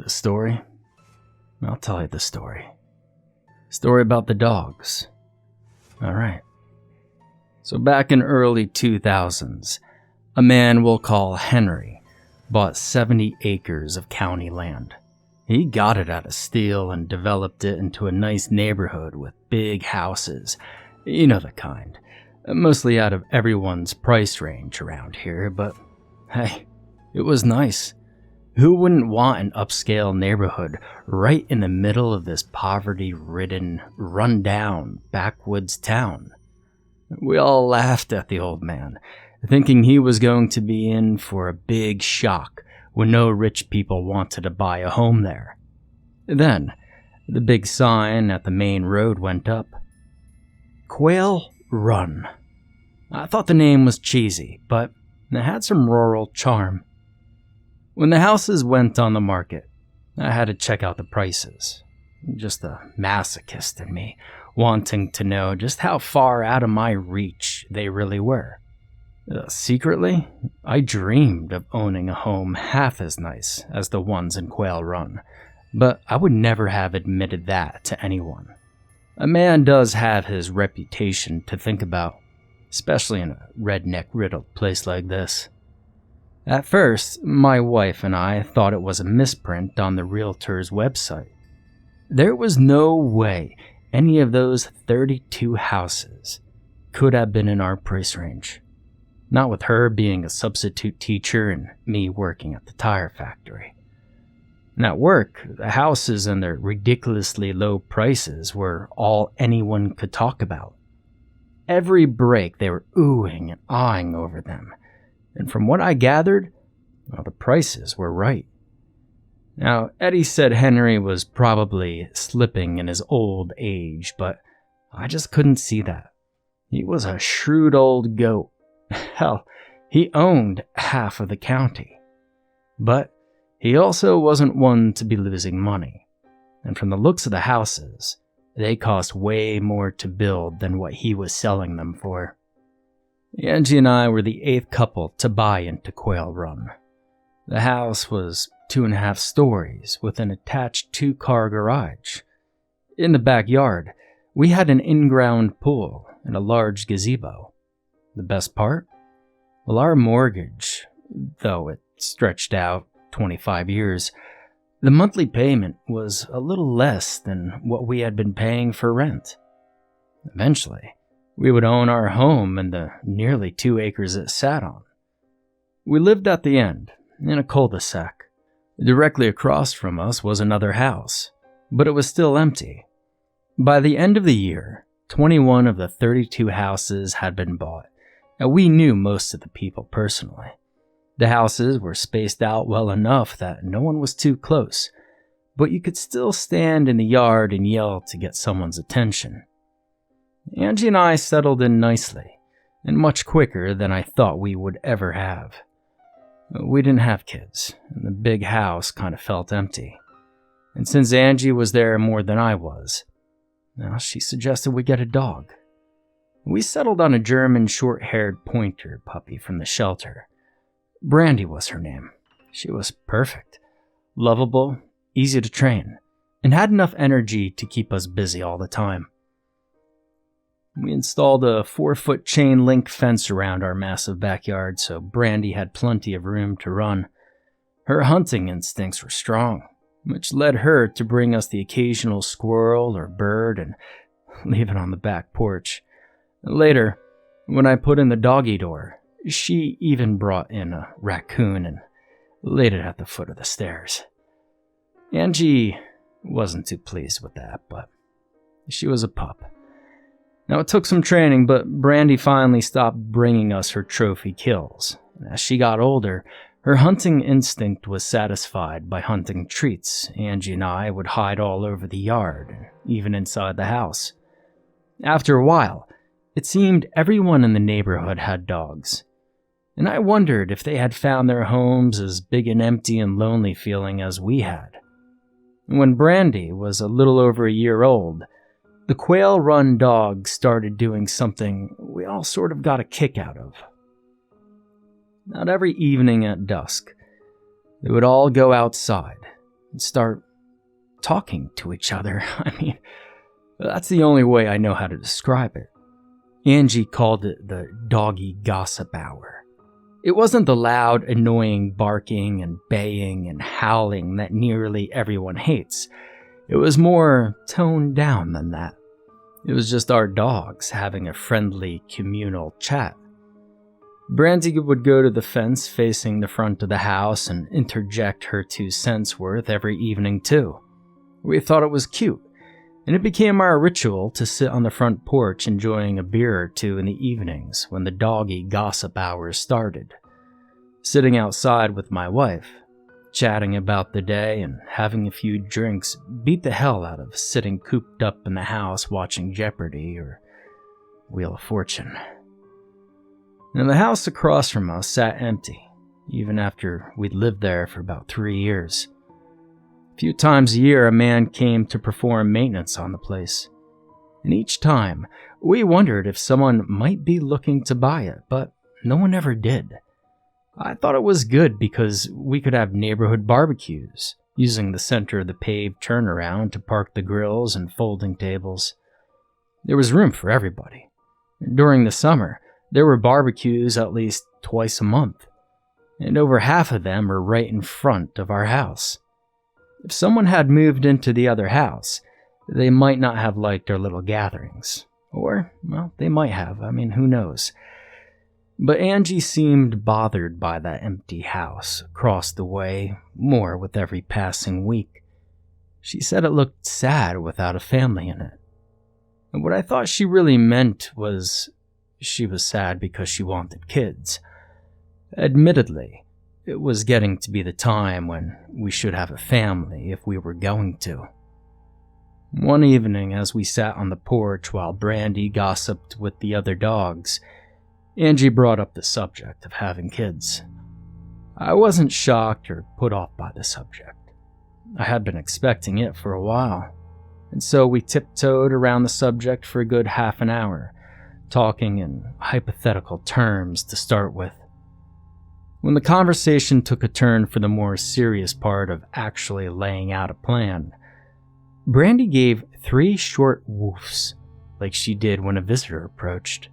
The story? I'll tell you the story. Story about the dogs. Alright. So back in early 2000s, a man we'll call Henry bought 70 acres of county land. He got it at a steal and developed it into a nice neighborhood with big houses. You know the kind. Mostly out of everyone's price range around here, but hey, it was nice. Who wouldn't want an upscale neighborhood right in the middle of this poverty-ridden, run-down, backwoods town? We all laughed at the old man, thinking he was going to be in for a big shock when no rich people wanted to buy a home there. Then, the big sign at the main road went up. Quail Run. I thought the name was cheesy, but it had some rural charm. When the houses went on the market, I had to check out the prices. Just the masochist in me, wanting to know just how far out of my reach they really were. Secretly, I dreamed of owning a home half as nice as the ones in Quail Run, but I would never have admitted that to anyone. A man does have his reputation to think about, especially in a redneck-riddled place like this. At first, my wife and I thought it was a misprint on the realtor's website. There was no way any of those 32 houses could have been in our price range. Not with her being a substitute teacher and me working at the tire factory. And at work, the houses and their ridiculously low prices were all anyone could talk about. Every break they were oohing and awing over them. And from what I gathered, well, the prices were right. Now, Eddie said Henry was probably slipping in his old age, but I just couldn't see that. He was a shrewd old goat. Hell, he owned half of the county. But he also wasn't one to be losing money. And from the looks of the houses, they cost way more to build than what he was selling them for. Angie and I were the 8th couple to buy into Quail Run. The house was 2.5 stories with an attached 2-car garage. In the backyard, we had an in-ground pool and a large gazebo. The best part? Well, our mortgage, though it stretched out 25 years, the monthly payment was a little less than what we had been paying for rent. Eventually, we would own our home and the nearly 2 acres it sat on. We lived at the end, in a cul-de-sac. Directly across from us was another house, but it was still empty. By the end of the year, 21 of the 32 houses had been bought, and we knew most of the people personally. The houses were spaced out well enough that no one was too close, but you could still stand in the yard and yell to get someone's attention. Angie and I settled in nicely, and much quicker than I thought we would ever have. We didn't have kids, and the big house kind of felt empty. And since Angie was there more than I was, well, she suggested we get a dog. We settled on a German short-haired pointer puppy from the shelter. Brandy was her name. She was perfect, lovable, easy to train, and had enough energy to keep us busy all the time. We installed a 4-foot chain link fence around our massive backyard so Brandy had plenty of room to run. Her hunting instincts were strong, which led her to bring us the occasional squirrel or bird and leave it on the back porch. Later, when I put in the doggy door, she even brought in a raccoon and laid it at the foot of the stairs. Angie wasn't too pleased with that, but she was a pup. Now, it took some training, but Brandy finally stopped bringing us her trophy kills. As she got older, her hunting instinct was satisfied by hunting treats. Angie and I would hide all over the yard, even inside the house. After a while, it seemed everyone in the neighborhood had dogs, and I wondered if they had found their homes as big and empty and lonely feeling as we had. When Brandy was a little over a year old, the Quail Run dog started doing something we all sort of got a kick out of. Not every evening at dusk, they would all go outside, and start talking to each other. I mean, that's the only way I know how to describe it. Angie called it the doggy gossip hour. It wasn't the loud, annoying barking and baying and howling that nearly everyone hates. It was more toned down than that. It was just our dogs having a friendly, communal chat. Brandy would go to the fence facing the front of the house and interject her 2 cents worth every evening too. We thought it was cute, and it became our ritual to sit on the front porch enjoying a beer or 2 in the evenings when the doggy gossip hours started. Sitting outside with my wife, chatting about the day and having a few drinks beat the hell out of sitting cooped up in the house watching Jeopardy or Wheel of Fortune. And the house across from us sat empty, even after we'd lived there for about 3 years. A few times a year, a man came to perform maintenance on the place. And each time, we wondered if someone might be looking to buy it, but no one ever did. I thought it was good because we could have neighborhood barbecues, using the center of the paved turnaround to park the grills and folding tables. There was room for everybody. During the summer, there were barbecues at least twice a month, and over half of them were right in front of our house. If someone had moved into the other house, they might not have liked our little gatherings. Or, well, they might have. I mean, who knows? But Angie seemed bothered by that empty house across the way more with every passing week. She said it looked sad without a family in it. And what I thought she really meant was she was sad because she wanted kids. Admittedly, it was getting to be the time when we should have a family if we were going to. One evening, as we sat on the porch while Brandy gossiped with the other dogs, Angie brought up the subject of having kids. I wasn't shocked or put off by the subject. I had been expecting it for a while, and so we tiptoed around the subject for a good half an hour, talking in hypothetical terms to start with. When the conversation took a turn for the more serious part of actually laying out a plan, Brandy gave 3 short woofs, like she did when a visitor approached.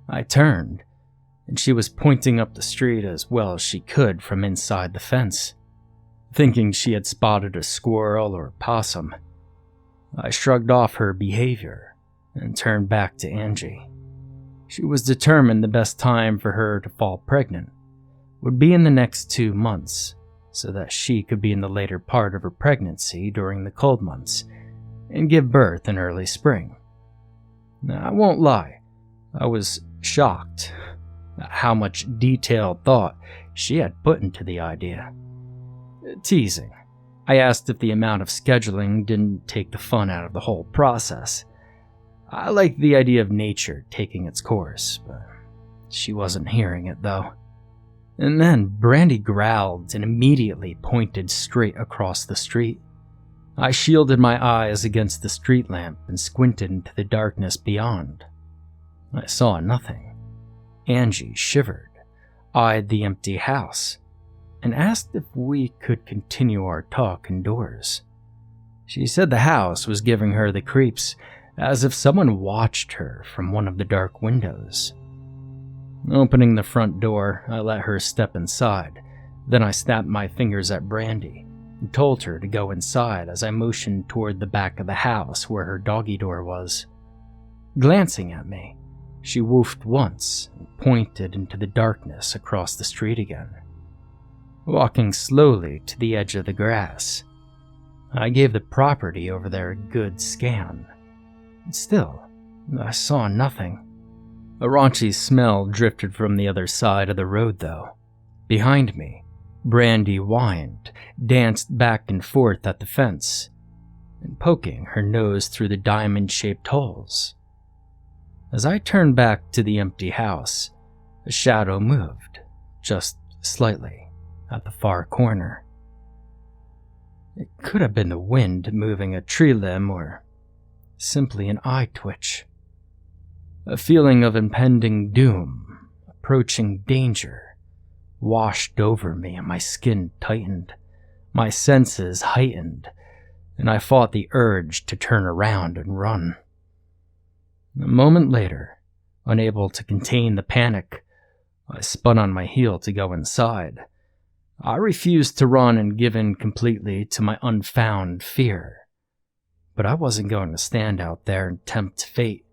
I turned, and she was pointing up the street as well as she could from inside the fence, thinking she had spotted a squirrel or a possum. I shrugged off her behavior and turned back to Angie. She was determined the best time for her to fall pregnant would be in the next 2 months, so that she could be in the later part of her pregnancy during the cold months and give birth in early spring. Now, I won't lie, I was shocked at how much detailed thought she had put into the idea. Teasing, I asked if the amount of scheduling didn't take the fun out of the whole process. I liked the idea of nature taking its course, but she wasn't hearing it though. And then Brandy growled and immediately pointed straight across the street. I shielded my eyes against the street lamp and squinted into the darkness beyond. I saw nothing. Angie shivered, eyed the empty house, and asked if we could continue our talk indoors. She said the house was giving her the creeps, as if someone watched her from one of the dark windows. Opening the front door, I let her step inside. Then I snapped my fingers at Brandy and told her to go inside as I motioned toward the back of the house where her doggy door was. Glancing at me, she woofed once and pointed into the darkness across the street again. Walking slowly to the edge of the grass, I gave the property over there a good scan. Still, I saw nothing. A raunchy smell drifted from the other side of the road, though. Behind me, Brandy whined, danced back and forth at the fence, and poking her nose through the diamond-shaped holes. As I turned back to the empty house, a shadow moved, just slightly, at the far corner. It could have been the wind moving a tree limb or simply an eye twitch. A feeling of impending doom, approaching danger, washed over me and my skin tightened. My senses heightened, and I fought the urge to turn around and run. A moment later, unable to contain the panic, I spun on my heel to go inside. I refused to run and give in completely to my unfound fear. But I wasn't going to stand out there and tempt fate.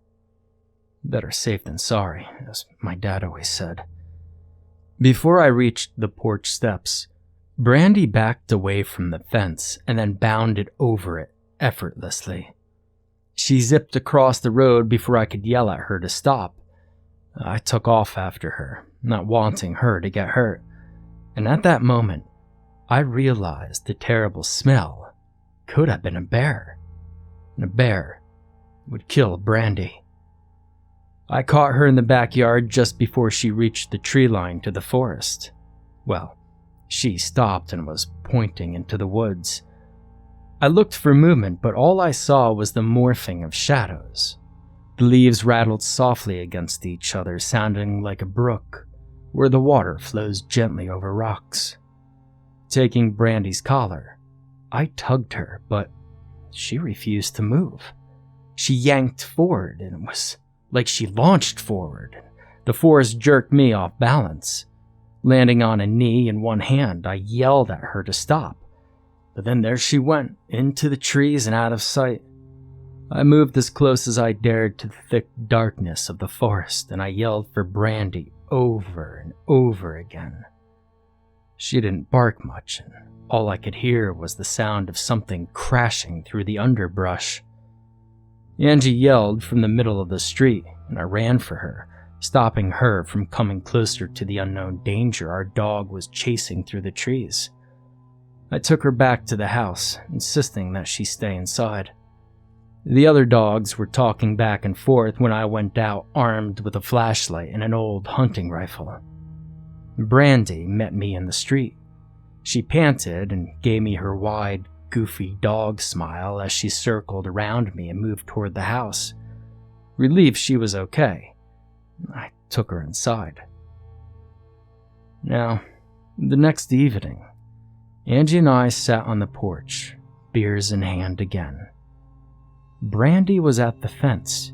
Better safe than sorry, as my dad always said. Before I reached the porch steps, Brandy backed away from the fence and then bounded over it effortlessly. She zipped across the road before I could yell at her to stop. I took off after her, not wanting her to get hurt. And at that moment, I realized the terrible smell could have been a bear. And a bear would kill Brandy. I caught her in the backyard just before she reached the tree line to the forest. Well, she stopped and was pointing into the woods. I looked for movement, but all I saw was the morphing of shadows. The leaves rattled softly against each other, sounding like a brook, where the water flows gently over rocks. Taking Brandy's collar, I tugged her, but she refused to move. She yanked forward, and it was like she launched forward. The force jerked me off balance. Landing on a knee in one hand, I yelled at her to stop. But then there she went, into the trees and out of sight. I moved as close as I dared to the thick darkness of the forest, and I yelled for Brandy over and over again. She didn't bark much, and all I could hear was the sound of something crashing through the underbrush. Angie yelled from the middle of the street, and I ran for her, stopping her from coming closer to the unknown danger our dog was chasing through the trees. I took her back to the house, insisting that she stay inside. The other dogs were talking back and forth when I went out armed with a flashlight and an old hunting rifle. Brandy met me in the street. She panted and gave me her wide, goofy dog smile as she circled around me and moved toward the house. Relieved she was okay, I took her inside. Now, the next evening, Angie and I sat on the porch, beers in hand again. Brandy was at the fence,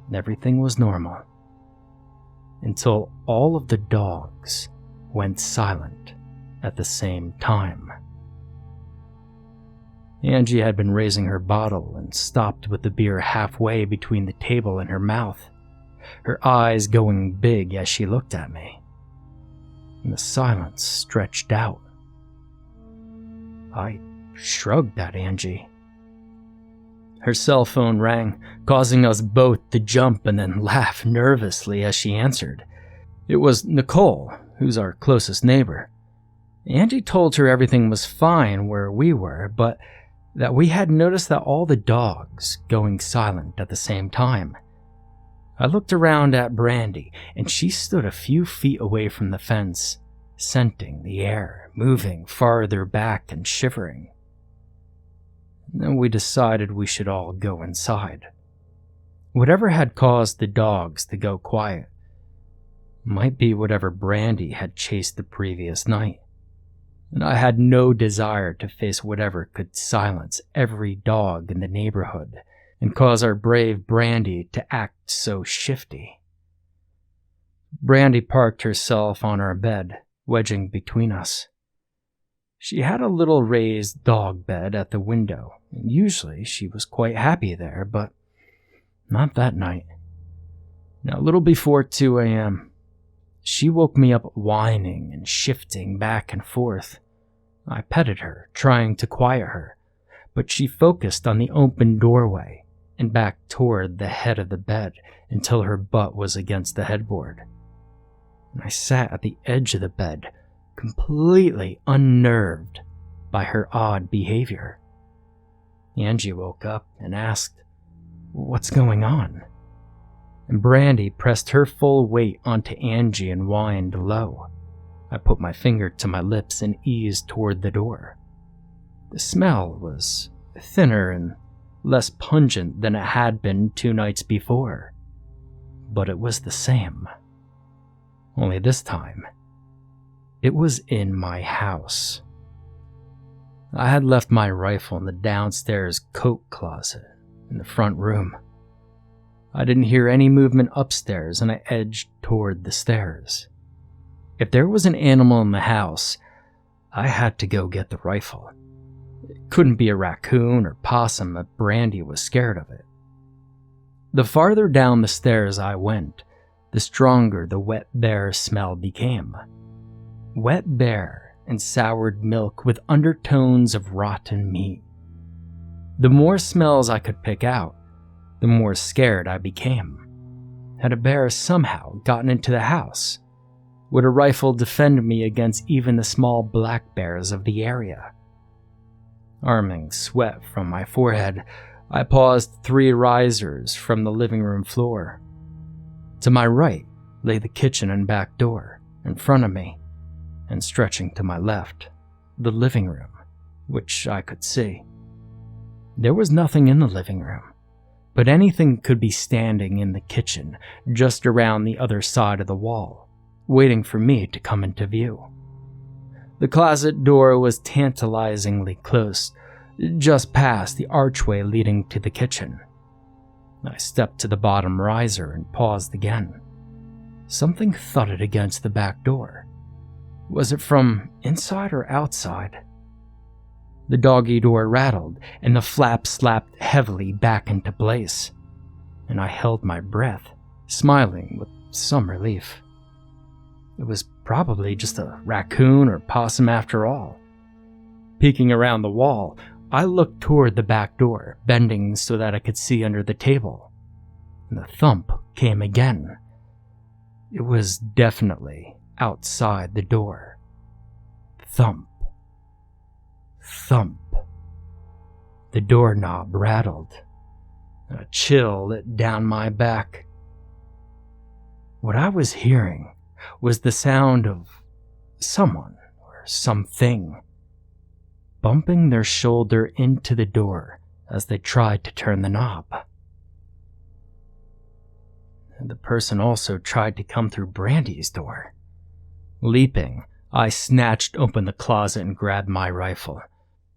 and everything was normal. Until all of the dogs went silent at the same time. Angie had been raising her bottle and stopped with the beer halfway between the table and her mouth, her eyes going big as she looked at me. And the silence stretched out. I shrugged at Angie. Her cell phone rang, causing us both to jump and then laugh nervously as she answered. It was Nicole, who's our closest neighbor. Angie told her everything was fine where we were, but that we had noticed that all the dogs going silent at the same time. I looked around at Brandy, and she stood a few feet away from the fence, scenting the air, moving farther back and shivering. Then we decided we should all go inside. Whatever had caused the dogs to go quiet might be whatever Brandy had chased the previous night, and I had no desire to face whatever could silence every dog in the neighborhood and cause our brave Brandy to act so shifty. Brandy parked herself on our bed, wedging between us. She had a little raised dog bed at the window, and usually she was quite happy there, but not that night. Now, a little before 2 a.m., she woke me up whining and shifting back and forth. I petted her, trying to quiet her, but she focused on the open doorway and back toward the head of the bed until her butt was against the headboard. And I sat at the edge of the bed, completely unnerved by her odd behavior. Angie woke up and asked, "What's going on?" And Brandy pressed her full weight onto Angie and whined low. I put my finger to my lips and eased toward the door. The smell was thinner and less pungent than it had been 2 nights before, but it was the same. Only this time, it was in my house. I had left my rifle in the downstairs coat closet in the front room. I didn't hear any movement upstairs and I edged toward the stairs. If there was an animal in the house, I had to go get the rifle. It couldn't be a raccoon or possum if Brandy was scared of it. The farther down the stairs I went, the stronger the wet bear smell became. Wet bear and soured milk with undertones of rotten meat. The more smells I could pick out, the more scared I became. Had a bear somehow gotten into the house? Would a rifle defend me against even the small black bears of the area? Arming sweat from my forehead, I paused 3 risers from the living room floor. To my right lay the kitchen and back door, in front of me, and stretching to my left, the living room, which I could see. There was nothing in the living room, but anything could be standing in the kitchen just around the other side of the wall, waiting for me to come into view. The closet door was tantalizingly close, just past the archway leading to the kitchen. I stepped to the bottom riser and paused again. Something thudded against the back door. Was it from inside or outside? The doggy door rattled and the flap slapped heavily back into place, and I held my breath, smiling with some relief. It was probably just a raccoon or possum after all. Peeking around the wall, I looked toward the back door, bending so that I could see under the table. And the thump came again. It was definitely outside the door. Thump. Thump. The doorknob rattled. A chill lit down my back. What I was hearing was the sound of someone or something bumping their shoulder into the door as they tried to turn the knob. And the person also tried to come through Brandy's door. Leaping, I snatched open the closet and grabbed my rifle.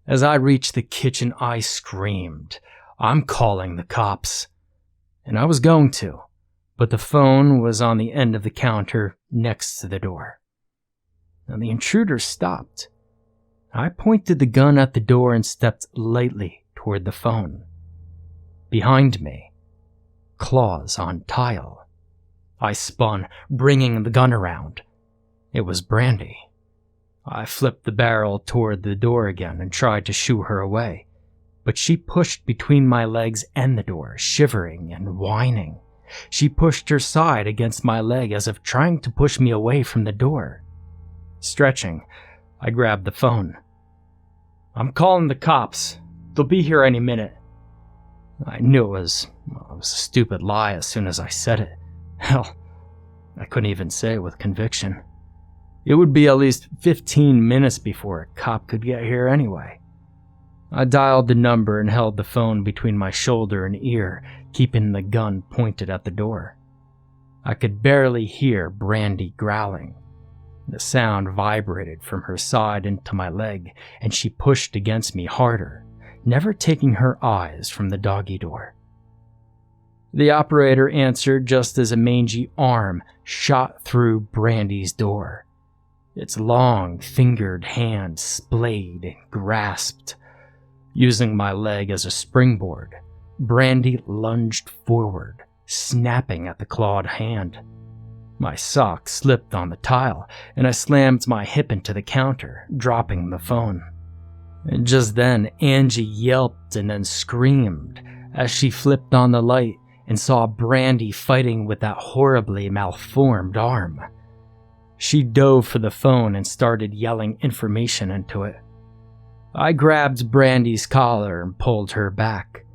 As I reached the kitchen, I screamed, "I'm calling the cops." And I was going to, but the phone was on the end of the counter next to the door. Now the intruder stopped. I pointed the gun at the door and stepped lightly toward the phone. Behind me, claws on tile. I spun, bringing the gun around. It was Brandy. I flipped the barrel toward the door again and tried to shoo her away, but she pushed between my legs and the door, shivering and whining. She pushed her side against my leg as if trying to push me away from the door. Stretching, I grabbed the phone. "I'm calling the cops. They'll be here any minute." I knew it was a stupid lie as soon as I said it. Hell, I couldn't even say it with conviction. It would be at least 15 minutes before a cop could get here anyway. I dialed the number and held the phone between my shoulder and ear, keeping the gun pointed at the door. I could barely hear Brandy growling. The sound vibrated from her side into my leg, and she pushed against me harder, never taking her eyes from the doggy door. The operator answered just as a mangy arm shot through Brandy's door. Its long, fingered hand splayed and grasped. Using my leg as a springboard, Brandy lunged forward, snapping at the clawed hand. My sock slipped on the tile, and I slammed my hip into the counter, dropping the phone. And just then, Angie yelped and then screamed as she flipped on the light and saw Brandy fighting with that horribly malformed arm. She dove for the phone and started yelling information into it. I grabbed Brandy's collar and pulled her back.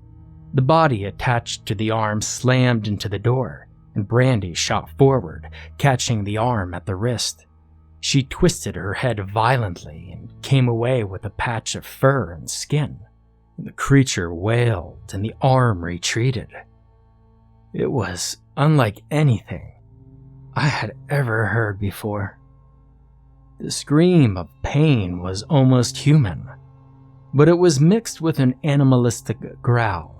The body attached to the arm slammed into the door, and Brandy shot forward, catching the arm at the wrist. She twisted her head violently and came away with a patch of fur and skin. The creature wailed and the arm retreated. It was unlike anything I had ever heard before. The scream of pain was almost human. but it was mixed with an animalistic growl.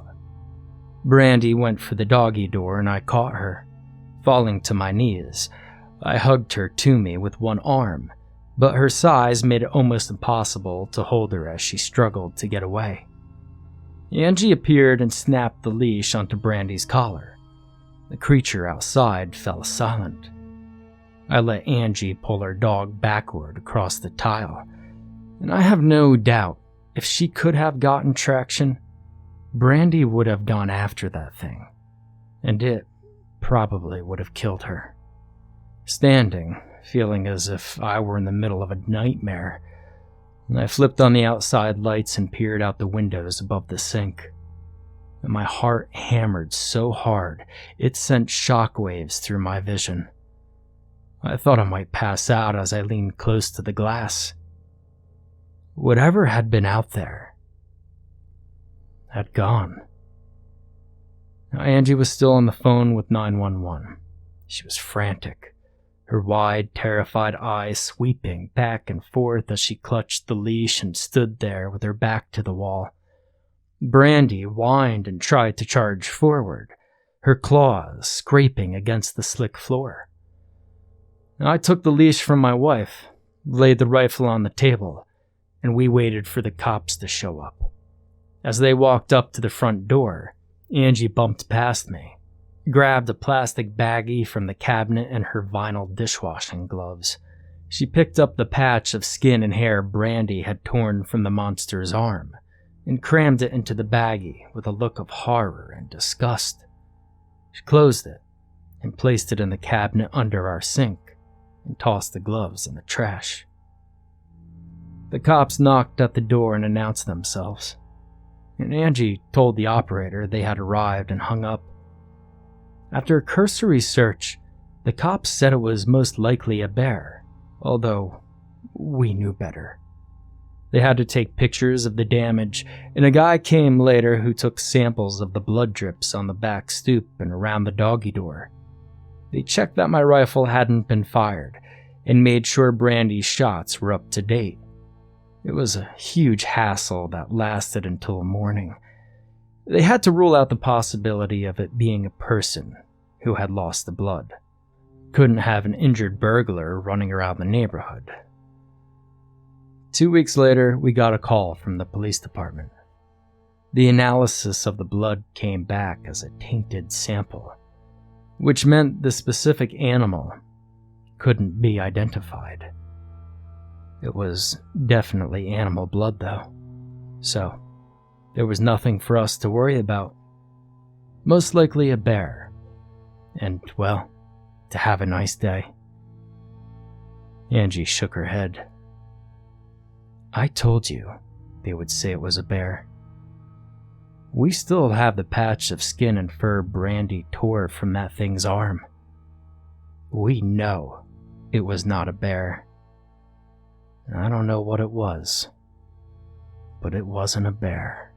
Brandy went for the doggy door and I caught her. Falling to my knees, I hugged her to me with one arm, but her size made it almost impossible to hold her as she struggled to get away. Angie appeared and snapped the leash onto Brandy's collar. The creature outside fell silent. I let Angie pull her dog backward across the tile, and I have no doubt if she could have gotten traction, Brandy would have gone after that thing, and it probably would have killed her. Standing, feeling as if I were in the middle of a nightmare, I flipped on the outside lights and peered out the windows above the sink. And my heart hammered so hard it sent shockwaves through my vision. I thought I might pass out as I leaned close to the glass. Whatever had been out there had gone. Now, Angie was still on the phone with 911. She was frantic, her wide, terrified eyes sweeping back and forth as she clutched the leash and stood there with her back to the wall. Brandy whined and tried to charge forward, her claws scraping against the slick floor. I took the leash from my wife, laid the rifle on the table, and we waited for the cops to show up. As they walked up to the front door, Angie bumped past me, grabbed a plastic baggie from the cabinet and her vinyl dishwashing gloves. She picked up the patch of skin and hair Brandy had torn from the monster's arm and crammed it into the baggie with a look of horror and disgust. She closed it and placed it in the cabinet under our sink and tossed the gloves in the trash. The cops knocked at the door and announced themselves, and Angie told the operator they had arrived and hung up. After a cursory search, the cops said it was most likely a bear, although we knew better. They had to take pictures of the damage, and a guy came later who took samples of the blood drips on the back stoop and around the doggy door. They checked that my rifle hadn't been fired and made sure Brandy's shots were up to date. It was a huge hassle that lasted until morning. They had to rule out the possibility of it being a person who had lost the blood. Couldn't have an injured burglar running around the neighborhood. 2 weeks later, we got a call from the police department. The analysis of the blood came back as a tainted sample, which meant the specific animal couldn't be identified. It was definitely animal blood, though, so there was nothing for us to worry about. Most likely a bear, and, well, to have a nice day. Angie shook her head. I told you they would say it was a bear. We still have the patch of skin and fur Brandy tore from that thing's arm. We know it was not a bear. I don't know what it was, but it wasn't a bear.